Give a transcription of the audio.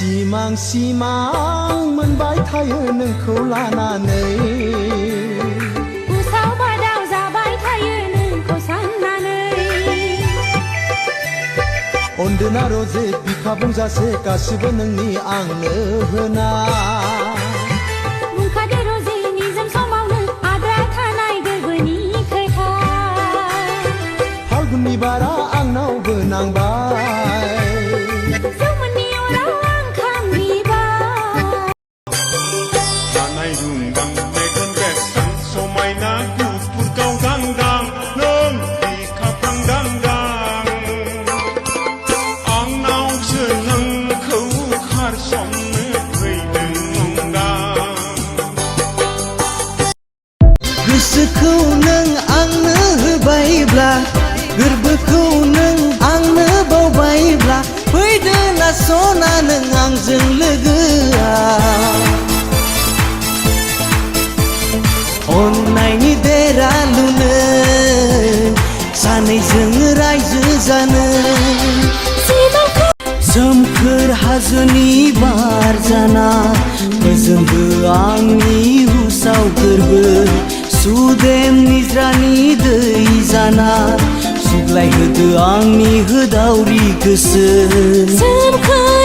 सिमां सिमां मोनबाय थायो नोंखौ लानानै उसाव बादाव जाबाय थायो नोंखौ साननानै अनदोना रजे बिखा बुंजासे गासिबो नोंनि आंनो होना बुंखादो रजे निजोम समावनो आद्रा थानाय गोरबोनि खोथा फागुननि बारा आंनावबो नांबाय जौमोननि अराव आं खामबिबाय जानाय रुंदां मेगन बेरस्रां समायना गुफुर गावदांदां नों बिखाफ्रां दांदां आंनावसो नोंखौ खारसननो फैदों नंदां गोसोखौ नों आंनो होबायब्ला गोरबोखौ नों आंनो बावबायब्ला फैदो ना सना नों आंजों लोगोआ अननायनि देरालुनो सानैजों रायजो जानो सोमखोर हाजोनि बार जाना फोजोंबो आंनि उसाव गोरबो सुदेम निज्रानि दै जाना सुग्लायहोदो आंनि होदावरि गोसो सोमखोर